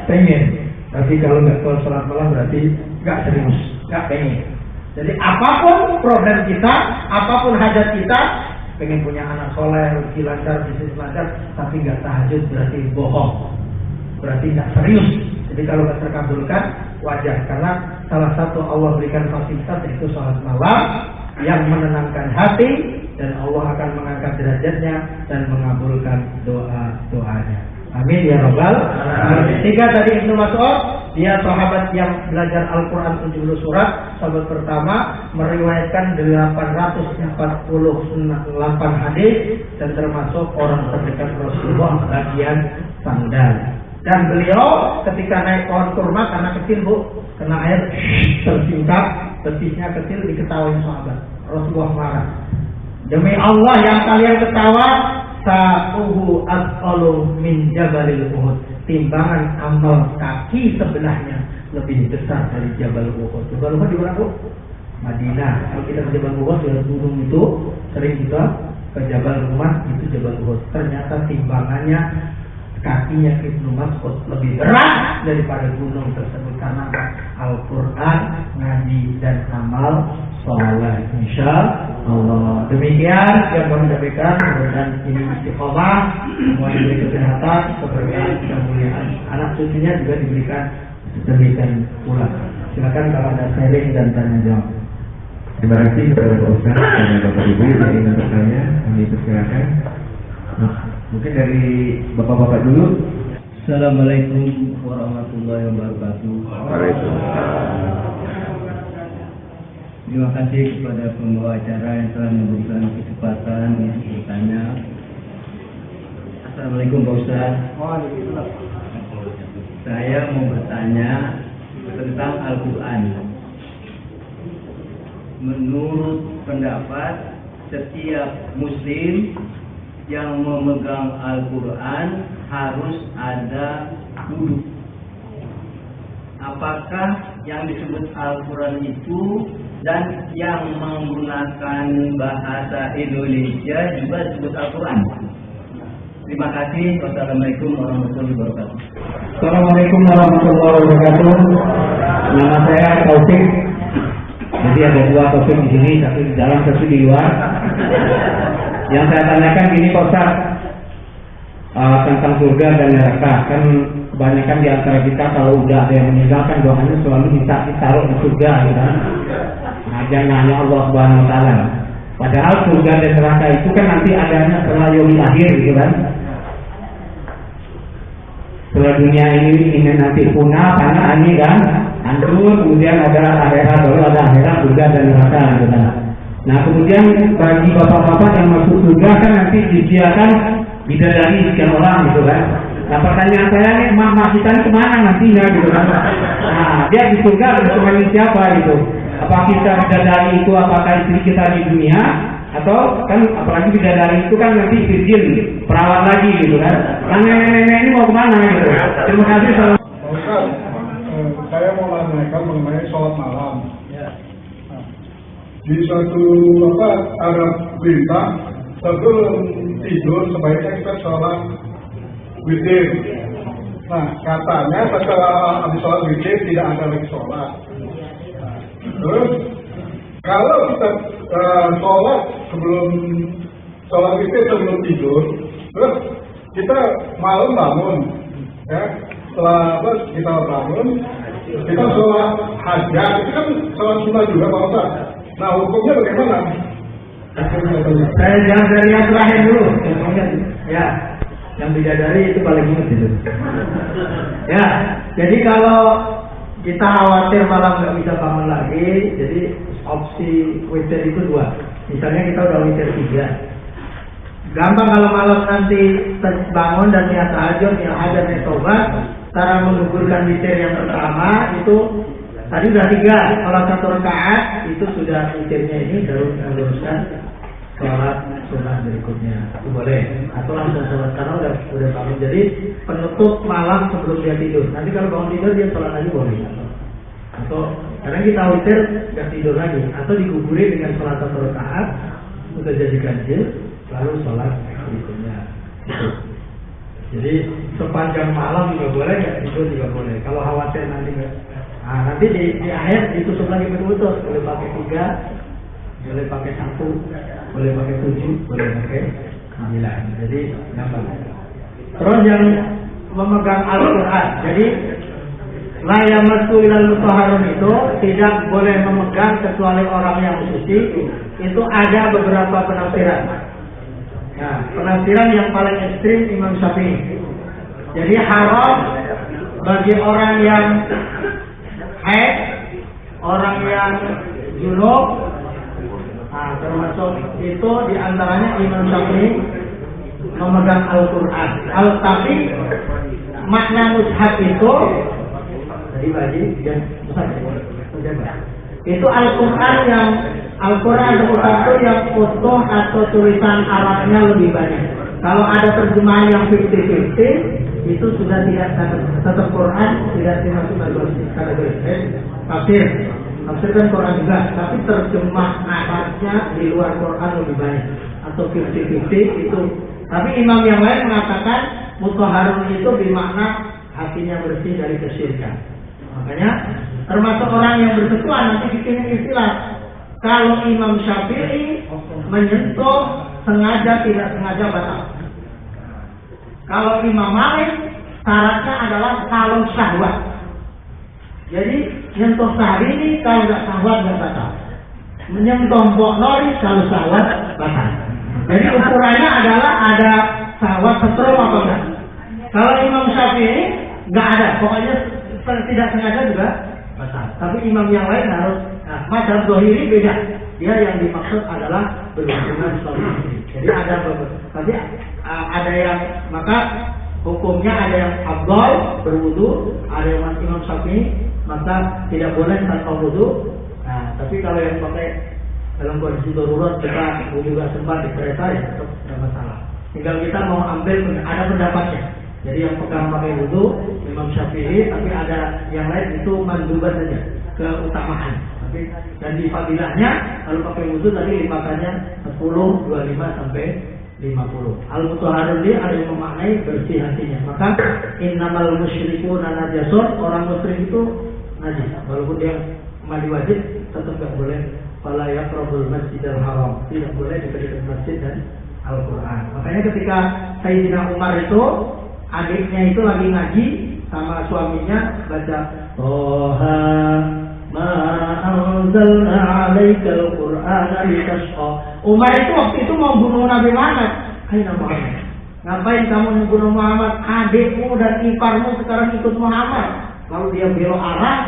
Pengen. Tapi kalau nggak sholat malam berarti nggak serius, nggak pengen. Jadi apapun problem kita, apapun hajat kita, pengen punya anak soleh, rezeki lancar, bisnis lancar, tapi nggak tahajud berarti bohong, berarti nggak serius. Jadi kalau nggak terkabulkan wajar, karena salah satu Allah berikan fasilitas yaitu sholat malam yang menenangkan hati, dan Allah akan mengangkat derajatnya dan mengabulkan doa-doanya. Amin ya Rabbal alamin. 3 tadi Ibnu Mas'ud, dia sahabat yang belajar Al-Quran 70 surat. Sahabat pertama meriwayatkan 848 hadis, dan termasuk orang terdekat Rasulullah bagian sandal. Dan beliau ketika naik pohon kurma, karena kecil Bu, kena air tersingkap, betisnya kecil, diketawain sahabat. Rasulullah marah. Demi Allah yang kalian ketawa, sa'uhu as'alu min jabalil Uhud. timbangan amal kaki sebelahnya lebih besar dari Jabal Uhud. Jabal Uhud di mana, Bu? Madinah. Kalau kita ke Jabal Uhud, di gunung itu sering kita ke Jabal Rumah, itu Jabal Uhud. Ternyata timbangannya kakinya Ibnu Mas'ud lebih berat daripada gunung tersebut karena Al-Quran, ngaji dan amal sholat. Insya Allah. Demikian yang kami sampaikan. Dan ini istiqomah, semua diberi kesehatan, keberkahan, kemuliaan. Anak cucunya juga diberikan demikian pula. Silakan kalau ada sharing dan tanya jawab. Terima kasih kepada Pak Ustaz dan Bapak Ibu yang ingin bertanya, kami persilakan. Mungkin dari Bapak-bapak dulu. Assalamualaikum warahmatullahi wabarakatuh. Terima kasih kepada pembawa acara yang telah memberikan kesempatan untuk bertanya. Assalamualaikum Pak Ustaz. Saya mau bertanya tentang Al-Quran. Menurut pendapat setiap Muslim yang memegang Al-Quran harus ada wudu. Apakah yang disebut Al-Quran itu dan yang menggunakan bahasa Indonesia juga disebut Al-Quran? Terima kasih. Wassalamualaikum warahmatullahi wabarakatuh. Assalamualaikum warahmatullahi wabarakatuh. Nama saya Taufik. Jadi ada dua Taufik di sini, satu di dalam, satu di luar. Yang saya tanyakan gini Pak Ustaz, tentang surga dan neraka. Kan kebanyakan di antara kita kalau udah ada yang meninggalkan doanya selalu ditaruh di surga, gitu kan? Nanya Allah Subhanahu Wa Taala. Padahal surga dan neraka itu kan nanti adanya setelah yaumil akhir, gitu kan? Setelah dunia ini nanti punah, karena ini kan hancur, kemudian ada akhirat, baru ada akhirat, surga dan neraka, gitu kan? Nah kemudian bagi bapak-bapak yang masuk surga kan nanti disediakan bidadari sekian orang, gitu kan? Nah pertanyaan saya nih, mama kita ini kemana nantinya, gitu kan? Nah dia di surga bersama siapa, gitu? Apa kita bidadari itu apakah istri kita di dunia, atau kan apalagi bidadari itu kan nanti virgin, perawat lagi, gitu kan? Nah nenek-nenek ini mau kemana, gitu? Terima kasih. Ustaz, saya mau menanyakan mengenai sholat malam. Di suatu ada perintah sebelum tidur sebaiknya kita sholat witir. Nah katanya setelah habis sholat witir tidak ada lagi sholat. Terus kalau kita sholat witir sebelum tidur, terus kita malam bangun, ya setelah kita bangun kita sholat hajat, itu kan sholat sunnah juga Pak Ustaz. Nah hukumnya bagaimana? Saya jangan dari yang terakhir dulu. Ya, yang bidadari itu paling ingat itu. Ya, jadi kalau kita khawatir malam nggak bisa bangun lagi, jadi opsi witir itu dua. Misalnya kita udah witir 3. Gampang kalau malam nanti bangun dan niat tahajud, niat hajat, niat tobat. Cara menggugurkan witir yang pertama itu tadi udah 3, kalau 1 rakaat itu sudah witirnya ini baru meluruskan sholat sunnah berikutnya. Itu boleh. Atau langsung sholat karena udah bangun. Jadi penutup malam sebelum dia tidur. Nanti kalau bangun tidur dia sholat lagi boleh. Atau karena kita witir nggak tidur lagi. Atau diguguri dengan sholat 1 rakaat udah jadi ganjil lalu sholat berikutnya. Gitu. Jadi sepanjang malam juga boleh, nggak tidur juga boleh. Kalau khawatir nanti nggak. Nah, nanti di akhir ditutup lagi betul-betul. Boleh pakai 3, boleh pakai 1, boleh pakai 7, boleh pakai 9. Jadi gampang. Terus yang memegang Al-Quran. Jadi la yamassu ilal mutahharun itu tidak boleh memegang kecuali orang yang suci. Itu ada beberapa penafsiran. Nah, penafsiran yang paling ekstrim Imam Syafi'i. Jadi haram bagi orang yang haid, orang yang junub, nah, termasuk itu diantaranya Imam Syafi'i memegang Al-Quran. Tapi makna mushaf itu tadi bagi dan mushaf itu Al-Quran yang Al-Quran itu yang utuh atau tulisan Arabnya lebih banyak. Kalau ada terjemahan yang 50-50 itu sudah tidak tetap Quran, tidak dimasuk kategori tafsir. Tafsir kan Quran juga, tapi terjemah nafasnya di luar Quran lebih banyak atau 50-50 itu. Tapi imam yang lain mengatakan mutahharun itu bermakna hatinya bersih dari kesyirikan. Makanya termasuk orang yang bersetuan nanti bikin istilah. Kalau Imam Syafi'i menyentuh sengaja tidak sengaja batal. Kalau Imam Malik syaratnya adalah kalau syahwat. Jadi nyentuh sahri ini kalau nggak syahwat nggak batal. Menyentuh mbok nori kalau syahwat batal. Jadi ukurannya adalah ada syahwat setrum apa enggak. Kalau Imam Syafi'i nggak ada, pokoknya tidak sengaja juga batal. Tapi imam yang lain harus. Nah, mazhab Zahiri beda. Dia yang dimaksud adalah berhubungan suami istri. Jadi ada yang maka hukumnya ada yang afdal berwudu, ada yang Imam Syafi'i maka tidak boleh tanpa wudu. Nah, tapi kalau yang pakai dalam kondisi darurat kita juga sempat di kereta ya tetap tidak masalah. Tinggal kita mau ambil ada pendapatnya. Jadi yang pegang pakai wudu Imam Syafi'i, tapi ada yang lain itu mandubat saja, keutamaan. Tapi dan di fadilahnya kalau pakai wudu tadi lipatannya 10, 25 sampai 50. Al-mutahharun dia ada yang memaknai bersih hatinya. Maka innamal musyrikuna najasun, orang musyrik itu najis. Walaupun dia mandi wajib tetap tidak boleh. Fala yaqrabul masjidal haram, tidak boleh dekat masjid dan Al-Quran. Makanya ketika Sayyidina Umar itu adiknya itu lagi ngaji sama suaminya baca Toha ma anzalna alaikal Qur'ana litashqa. Umar itu waktu itu mau bunuh Nabi Muhammad. Aina Muhammad, ngapain kamu membunuh Muhammad? Adikmu dan iparmu sekarang ikut Muhammad. Lalu dia belok arah,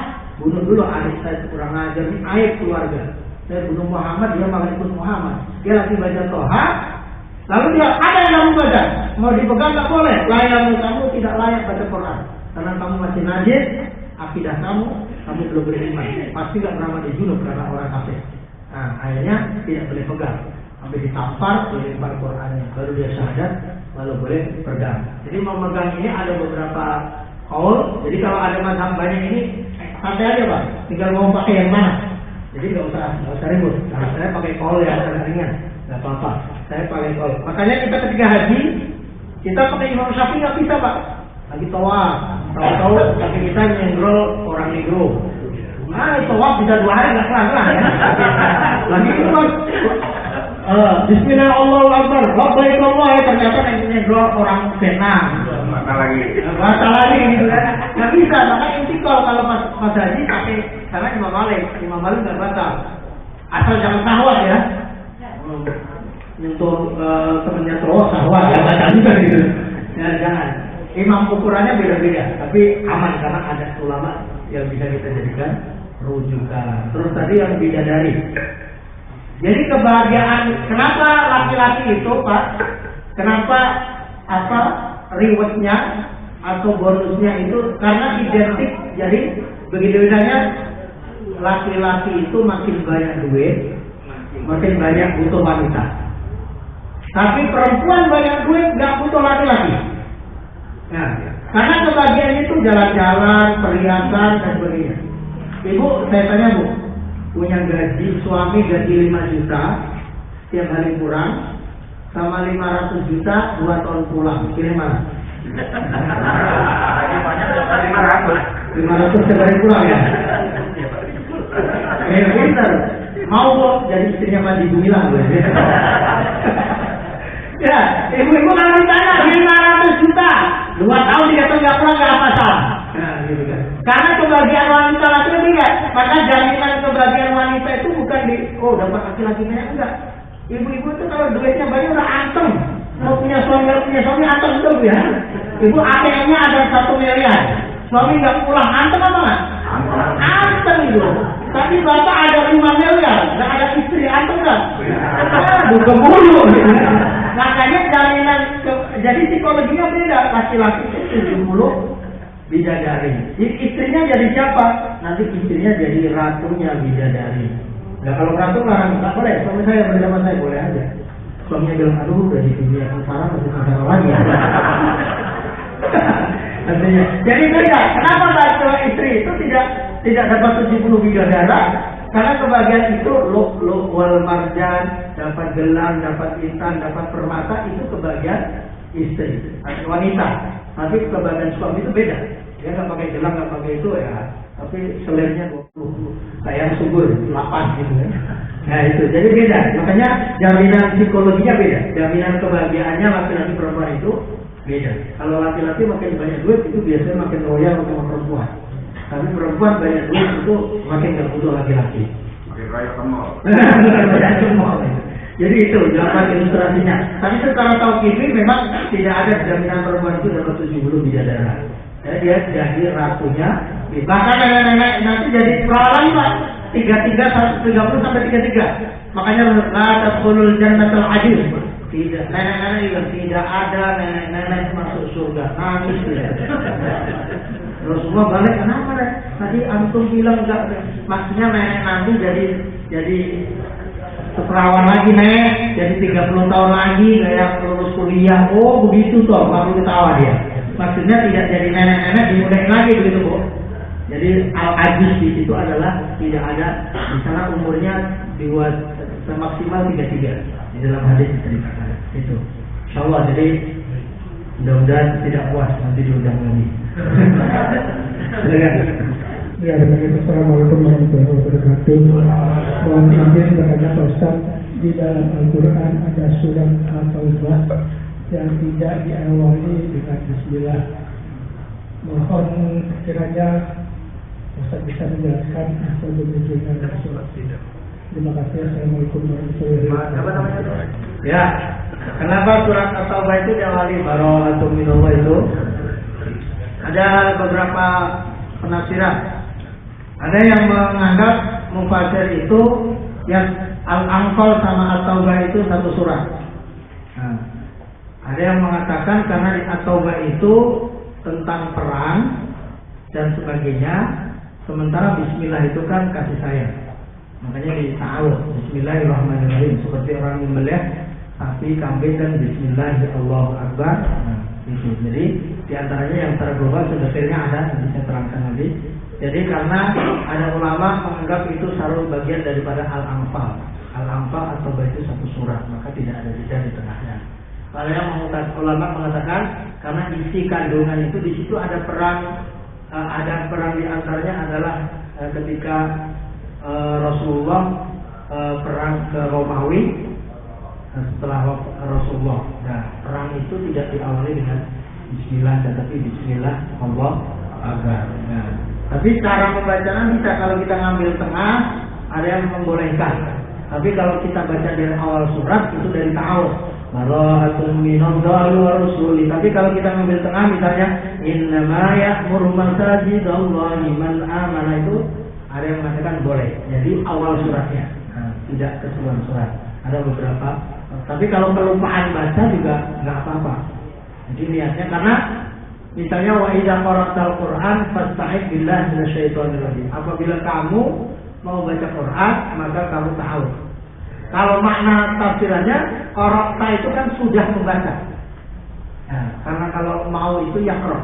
bunuh dulu adik saya, kurang ajar, ini aib keluarga. Saya bunuh Muhammad, dia malah ikut Muhammad. Dia lagi baca Toha. Lalu dia, ada yang kamu baca? Mau dipegang tak boleh. Kamu tidak layak baca Quran. Karena kamu masih najis, akidah kamu belum beriman. Pasti gak pernah mati junub karena orang kafir. Nah, akhirnya tidak boleh pegang. Sampai ditampar, dilempar Qurannya. Baru dia syahadat, lalu boleh pegang. Jadi memegang ini ada beberapa kaul. Jadi kalau ada mazhab banyak ini, santai aja Pak. Tinggal mau pakai yang mana. Jadi nggak usah ribut. Nah, saya pakai kaul yang sangat ringan. Nggak apa-apa. Saya pakai kaul. Makanya kita ketika haji, kita pakai Imam Syafi'i nggak bisa Pak. Lagi tawaf, tahu-tahu kaki kita nyenggol orang negro. Nah, tawaf bisa 2 hari nggak kelar ya. Lagi itu kan, Bismillah Allahu Akbar, Labbaik Allah, ternyata nyenggol orang Vietnam. Batal lagi gitu kan. Nggak bisa. Makanya intikal kalau pas haji pakai karena Imam Malik nggak batal. Asal jangan syahwat ya. Nyentuh temennya cowok syahwat nggak batal juga gitu. Jangan. Imam ukurannya beda-beda, tapi aman karena ada ulama yang bisa kita jadikan rujukan. Terus tadi yang bidadari. Jadi kebahagiaan, kenapa laki-laki itu Pak? Kenapa rewardnya atau bonusnya itu karena identik. Jadi begitu bedanya laki-laki itu makin banyak duit, makin banyak butuh wanita. Tapi perempuan banyak duit nggak butuh laki-laki. Nah, karena kebahagiaan itu jalan-jalan, perhiasan dan sebagainya. Ibu, saya tanya Bu, punya gaji suami gaji 5 juta, tiap hari kurang, sama 500 juta 2 tahun pulang, pilih mana? 500 tiap hari pulang ya? Pintar, mau Bu jadi istrinya Mandi Gumilang Bu. Ya, ibu-ibu kalau ditanya 500 juta 2 tahun 3 tahun nggak pulang nggak masalah. Nah, gitu kan. Karena kebahagiaan wanita laki-laki beda. Maka jaminan kebahagiaan wanita itu bukan dapat laki-laki banyak, enggak. Ibu-ibu itu kalau duitnya banyak udah anteng. Mau punya suami anteng itu ya. Ibu ATM-nya ada 1 miliar. Suami nggak pulang anteng apa nggak? Anteng itu. Tapi bapak ada 5 miliar, nggak ada istri anteng nggak? Aduh keburu. Makanya jaminan jadi psikologinya beda. Laki-laki itu 70 bidadari. Istrinya jadi siapa? Nanti istrinya jadi ratunya bidadari. Nah kalau ratu larang nggak boleh. Suami saya bersama saya boleh aja. suaminya bilang, aduh udah di dunia sengsara masih sengsara lagi. Artinya, jadi beda. Kenapa bahasa istri itu tidak dapat 70 bidadara? Karena kebahagiaan itu wal marjan, dapat gelang, dapat intan, dapat permata, itu kebahagiaan istri, wanita. Tapi kebahagiaan suami itu beda. Dia nggak pakai gelang, nggak pakai itu ya. Tapi selirnya 20, sayang subur 8 gitu ya. Nah itu, jadi beda. Makanya jaminan psikologinya beda. Jaminan kebahagiaannya laki-laki perempuan itu beda. Kalau laki-laki makin banyak duit itu biasanya makin loyal sama perempuan. Tapi perempuan banyak duit itu makin gak butuh laki-laki. Makin kaya semua. Jadi itu jawaban ilustrasinya. Tapi secara tauqifi memang tidak ada jaminan perempuan itu dapat 70 bidadara. Dia jadi ratunya. Bahkan nenek-nenek nanti jadi perawan Pak. 33, 130 sampai 33. Makanya la tadkhulul jannatal ajuz. Tidak, nenek-nenek juga tidak ada nenek-nenek masuk surga. Nangis ya. Terus semua balik, kenapa deh? Tadi antum bilang enggak, maksudnya nenek nanti jadi perawan lagi nenek, jadi 30 tahun lagi kayak lulus kuliah. Oh begitu toh, baru ketawa dia. Maksudnya tidak jadi nenek-nenek dimudahin lagi begitu Bu. Jadi al-ajuz di situ adalah tidak ada, misalnya umurnya dibuat semaksimal 33 di dalam hadis diceritakan itu. Insyaallah, jadi mudah-mudahan tidak puas nanti diundang lagi. Ya, Assalamualaikum warahmatullahi wabarakatuh. Mohon izin kepada Pak Ustaz, di dalam Al-Quran ada surat Al-Taubah yang tidak diawali dengan Bismillah. Mohon kiranya Ustaz bisa menjelaskan asal munculnya surat tidak. Terima kasih. Assalamualaikum warahmatullahi wabarakatuh. Ya, kenapa surat At-Taubah itu diawali bara'atun minallah itu? Ada beberapa penafsiran. Ada yang menganggap mufasir itu yang Al-Anfal sama At-Taubah itu satu surat. Nah, ada yang mengatakan karena di At-Taubah itu tentang perang dan sebagainya, sementara Bismillah itu kan kasih sayang. Makanya dita'awud Bismillahirrahmanirrahim, seperti orang memelih sapi, kambing dan Bismillahirrahmanirrahim Akbar. Nah, itu. Jadi diantaranya yang secara global sebetulnya ada, nanti saya terangkan lagi. Jadi karena ada ulama menganggap itu salah bagian daripada Al-Anfal. Al-Anfal atau itu satu surat, maka tidak ada jeda di tengahnya. Kalau yang ulama mengatakan karena isi kandungan itu di situ ada perang di antaranya adalah ketika Rasulullah perang ke Romawi setelah Rasulullah. Nah, perang itu tidak diawali dengan Bismillah, tetapi Bismillah Allah Akbar. Nah, tapi cara pembacaan bisa kalau kita ngambil tengah ada yang membolehkan. Tapi kalau kita baca dari awal surat itu dari ta'awud. Bara'atun minallahi wa rasuli. Tapi kalau kita ngambil tengah misalnya innama ya'muru masajidallahi man amana, itu ada yang mengatakan boleh. Jadi awal suratnya, tidak keseluruhan surat. Ada beberapa. Tapi kalau kelupaan baca juga nggak apa-apa. Jadi niatnya karena misalnya wa idza qara'tal Qur'an fasta'id billahi minasyaitonir rajim. Apabila kamu mau baca Quran maka kamu ta'awudz. Kalau makna tafsirannya qara'ta itu kan sudah membaca. Nah, karena kalau mau itu yaqra.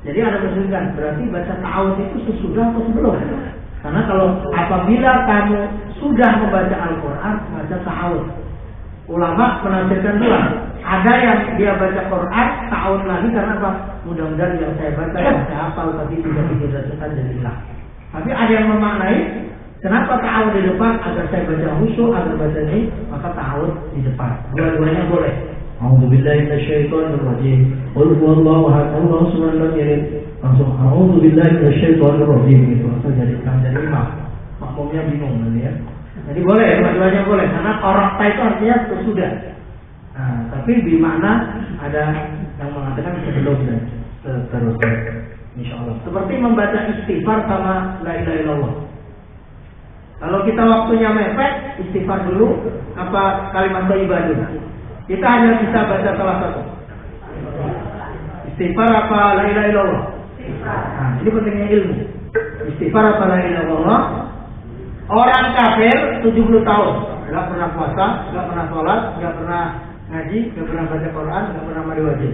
Jadi ada kesulitan, berarti baca ta'awudz itu sesudah atau sebelum? Karena kalau apabila kamu sudah membaca Al-Quran, baca ta'awudz. Ulama menafsirkan dua. Ada yang dia baca Quran ta'awudz lagi karena apa? Mudah-mudahan yang saya baca yang saya hafal tapi tidak dirasakan dan hilang. Tapi ada yang memaknai kenapa ta'awudz di depan agar saya baca khusyuk, agar baca ini, maka ta'awudz di depan. Dua-duanya boleh. A'udzubillahi minasyaitonir rajim. Qul huwallahu ahad, Allahu samad, langsung a'udzubillahi minasyaitonir rajim itu asal jadi imam. Makmumnya bingung nanti ya. Jadi boleh, dua-duanya boleh karena qara'ta itu artinya sesudah. Nah, tapi di mana ada yang mengatakan sebelum dan seterusnya. Insyaallah. Seperti membaca istighfar sama la ilaha illallah. Kalau kita waktunya mepet, istighfar dulu apa kalimat thayyibah dulu. Kita hanya bisa baca salah satu. Istighfar apa la ilaha illallah? Nah, ini pentingnya ilmu. Istighfar apa la ilaha illallah? Orang kafir 70 tahun nggak pernah puasa, nggak pernah sholat, nggak pernah ngaji, nggak pernah baca Quran, nggak pernah mandi wajib.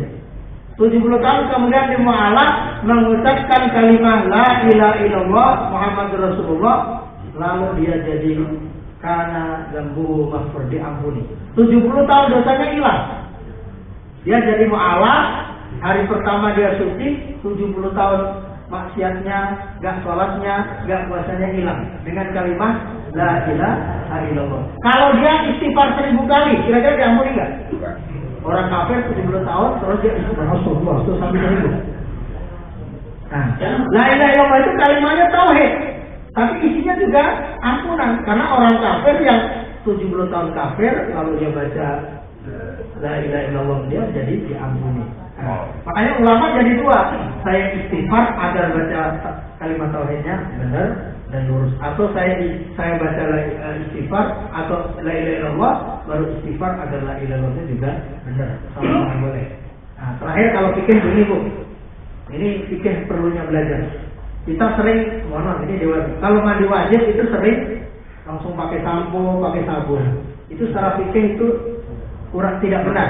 70 tahun kemudian di mu'alaf mengucapkan kalimat la ilaha illallah Muhammadur Rasulullah, lalu dia jadi karena zambu maghfur, diampuni. 70 tahun dosanya hilang. Dia jadi mu'alaf, hari pertama dia suci, 70 tahun maksiatnya, gak sholatnya, gak puasanya hilang dengan kalimat la ilaha illallah. Kalau dia istighfar 1000 kali, kira-kira diampuni nggak? Orang kafir 70 tahun terus dia istighfar Rasulullah itu sampai 1000. Nah, la ilaha illallah itu kalimatnya tauhid, tapi isinya juga ampunan, karena orang kafir yang 70 tahun kafir kalau dia baca la ilaha illallah dia jadi diampuni. Nah, makanya ulama jadi dua, saya istighfar agar baca kalimat tauhidnya benar dan lurus, atau saya baca istighfar atau la ilaha illallah baru istighfar agar la ilaha illallah juga benar, sama boleh. Nah, terakhir kalau fikih begini Bu, ini fikih perlunya belajar. Kita sering, mohon maaf ini dewa, kalau mandi wajib itu sering langsung pakai sampo, pakai sabun. Itu secara fikih itu kurang, tidak benar.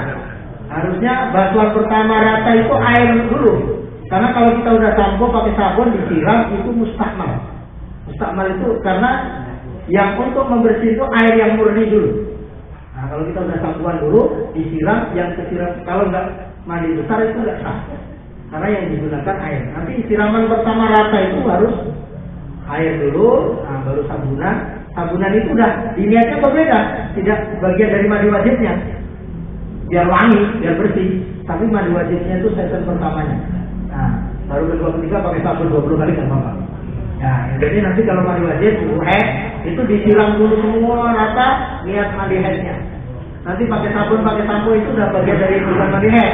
Harusnya basuhan pertama rata itu air dulu. Karena kalau kita udah sampo pakai sabun disiram itu mustakmal. Mustakmal itu karena yang untuk membersih itu air yang murni dulu. Nah, kalau kita udah sampoan dulu disiram, yang kesiram kalau nggak mandi besar itu nggak sah. Karena yang digunakan air. Nanti siraman pertama rata itu harus air dulu, nah, baru sabunan. Sabunan itu udah diniatnya berbeda, tidak bagian dari mandi wajibnya. Biar wangi, biar bersih. Tapi mandi wajibnya itu season pertamanya. Nah, baru kedua ketiga pakai sabun 20 kali nggak apa-apa. Nah, jadi nanti kalau mandi wajib, itu disiram dulu semua rata, niat mandi headnya. Nanti pakai sabun, pakai sampo itu udah bagian dari bukan mandi head.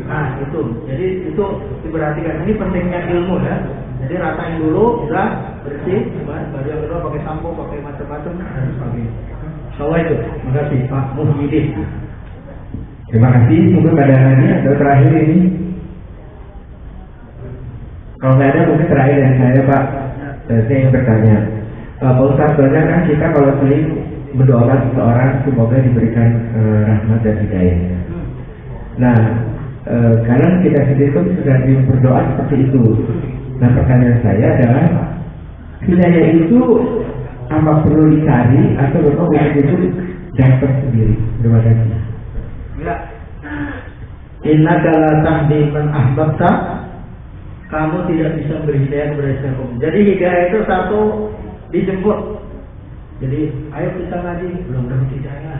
Nah, itu. Jadi itu diperhatikan. Ini pentingnya ilmu ya. Jadi ratain dulu, udah bersih, baru yang kedua pakai sampo, pakai macam-macam dan sebagainya. Insyaallah itu. Terima kasih Pak Muhyiddin. Terima kasih. Mungkin pada hari atau terakhir ini, kalau nggak ada mungkin terakhir dari saya Pak. Saya yang bertanya, Pak Ustadz, banyak kan kita kalau sering mendoakan seseorang semoga diberikan rahmat dan hidayah. Nah, karena kita sendiri pun sudah berdoa seperti itu. Nah, pertanyaan saya adalah hidayah itu apa perlu dicari atau memang itu datang sendiri? Terima kasih. Ya. Innaka la tahdi man ahbabta. Kamu tidak bisa memberi hidayah kepada siapapun. Jadi hidayah itu satu dijemput. Jadi ayo kita ngaji, belum dapat hidayah.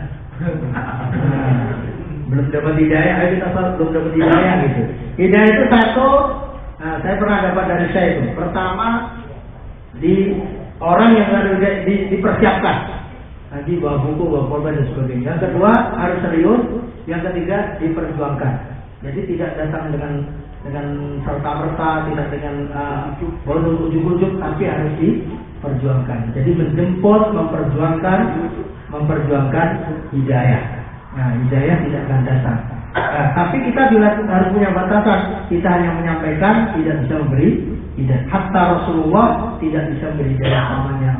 Belum dapat hidayah, ayo kita sholat, belum dapat hidayah gitu. Hidayah itu satu. Nah, saya pernah dapat dari saya itu. Pertama di orang yang harus dipersiapkan. Ngaji bawa buku, bawa korban dan sebagainya. Yang kedua harus serius. Yang ketiga diperjuangkan. Jadi tidak datang dengan serta-merta, tidak dengan bonus ujuk-ujuk, tapi harus diperjuangkan. Jadi menjemput, memperjuangkan hidayah. Nah, hidayah tidak akan datang. Tapi kita juga harus punya batasan. Kita hanya menyampaikan, tidak bisa memberi hidayah. Hatta Rasulullah tidak bisa memberi hidayah namanya.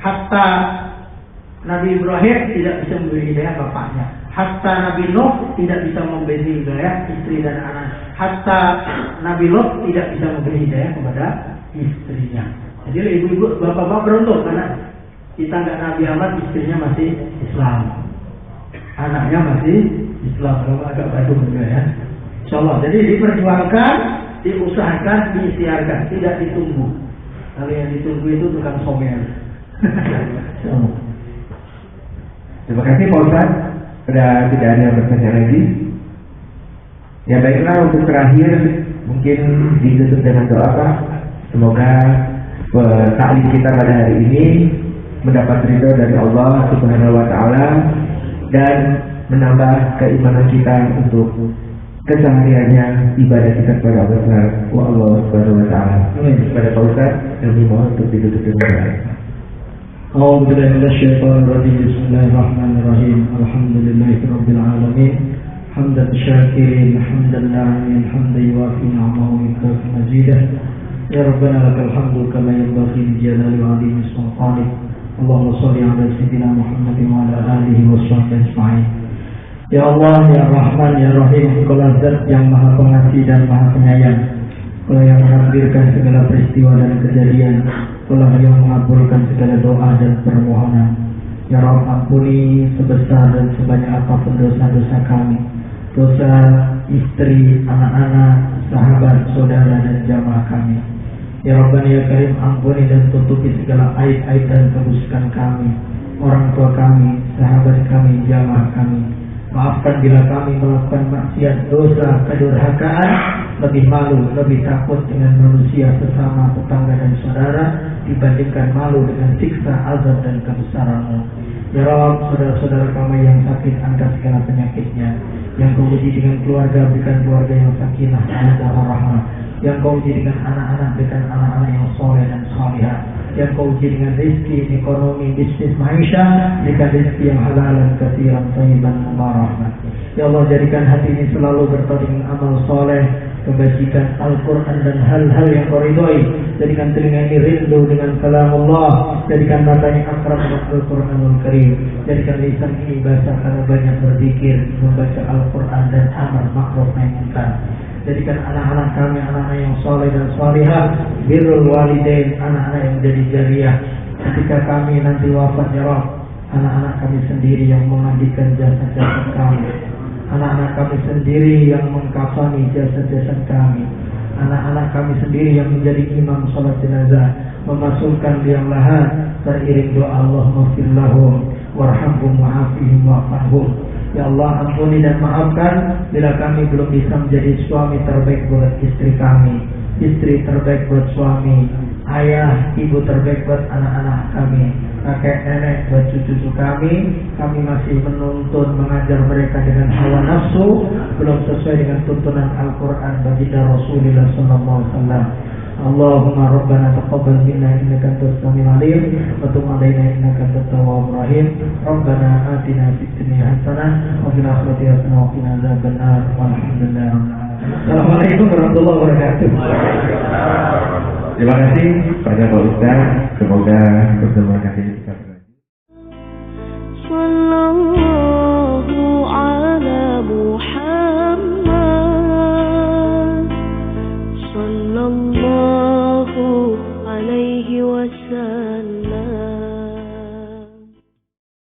Hatta Nabi Ibrahim tidak bisa memberi hidayah bapaknya. Hatta Nabi Nuh tidak bisa memberi hidayah istri dan anak. Hatta Nabi Lot tidak bisa memberi hidayah kepada istrinya. Jadi ibu-ibu, bapak-bapak beruntung karena kita nggak Nabi Ahmad, istrinya masih Islam, anaknya masih Islam. Kalau agak batu juga ya. Insyaallah. Jadi diperjuangkan, diusahakan, diikhtiarkan, tidak ditunggu. Kalau yang ditunggu itu tukang somel. Terima kasih Pak Ustadz. Sudah tidak ada yang bertanya lagi. Ya baiklah, untuk terakhir mungkin ditutup dengan doa Pak. Semoga taklim kita pada hari ini mendapat ridho dari Allah Subhanahu Wa Taala dan menambah keimanan kita untuk kesehariannya ibadah kita kepada Allah Subhanahu Wa Taala. Kepada Pak Ustadz, kami mohon untuk ditutup dengan doa. أعوذ بالله من الشيطان الرجيم بسم الله الرحمن الرحيم الحمد لله رب العالمين حمدا الشاكرين حمدا الناعمين حمدا يوافي نعمه ويكافئ مزيده يا ربنا لك الحمد كما ينبغي لجلال وعظيم سلطانك Allahumma sholli ala sayyidina Muhammadin wa ala alihi wa sahbihi ajma'in. Ya Allah, ya Rahman, ya Rahim, Engkaulah Zat yang Maha Pengasih dan Maha Penyayang. Engkaulah yang menghadirkan segala peristiwa dan kejadian. Engkaulah yang mengabulkan segala doa dan permohonan. Ya Rabb, ampuni sebesar dan sebanyak apapun dosa-dosa kami, dosa istri, anak-anak, sahabat, saudara dan jamaah kami. Ya Rabbana ya Karim, ampuni dan tutupi segala aib-aib dan kebusukan kami, orang tua kami, sahabat kami, jamaah kami. Maafkan bila kami melakukan maksiat, dosa, kedurhakaan, lebih malu, lebih takut dengan manusia sesama, tetangga dan saudara dibandingkan malu dengan siksa, azab dan kebesaran-Mu. Ya Rabb, saudara-saudara kami yang sakit, angkat segala penyakitnya. Yang Kau uji dengan keluarga, berikan keluarga yang sakinah, mawaddah, warahmah. Yang Kau uji dengan anak-anak, berikan anak-anak yang soleh dan salihah. Yang Kau uji dengan rezeki, ekonomi, bisnis, maisha, berikan rezeki yang halal dan katsiran, thayyiban, mubarakah. Ya Allah, jadikan hati ini selalu bertemu dengan amal soleh, kebajikan, Al-Quran dan hal-hal yang Kau ridhoi. Jadikan telinga ini rindu dengan kalam Allah. Jadikan matanya akrab dengan Al-Quranul Karim. Jadikan lisan ini basah karena banyak berzikir, membaca Al-Quran dan amar ma'ruf nahi munkar. Jadikan anak-anak kami anak-anak yang soleh dan salihah, birrul walidain, anak-anak yang menjadi jariah. Ketika kami nanti wafat, ya Rabb, anak-anak kami sendiri yang memandikan jasad-jasad kami, anak-anak kami sendiri yang mengkafani jasad-jasad kami, anak-anak kami sendiri yang menjadi imam salat jenazah, memasukkan liang lahat teriring doa Allahumma fir lahum warhamhum wa'afihim wa'afahum. Ya Allah, ampuni dan maafkan bila kami belum bisa menjadi suami terbaik buat istri kami, istri terbaik buat suami, ayah, ibu terbaik buat anak-anak kami, kakek nenek buat cucu-cucu kami. Kami masih menuntun mengajar mereka dengan hawa nafsu, belum sesuai dengan tuntunan Al-Quran baginda Rasulullah SAW. Allahumma rabbana taqabbal minna innaka antas samiul alim wa tub alaina innaka antat tawwabur rahim. Rabbana atina fid dunya hasanah wa fil akhirati hasanah wa qina adzabannar. Walhamdulillahi rabbil alamin. Assalamualaikum warahmatullahi wabarakatuh. Terima kasih pada Pak Ustaz. Semoga pertemuan kali ini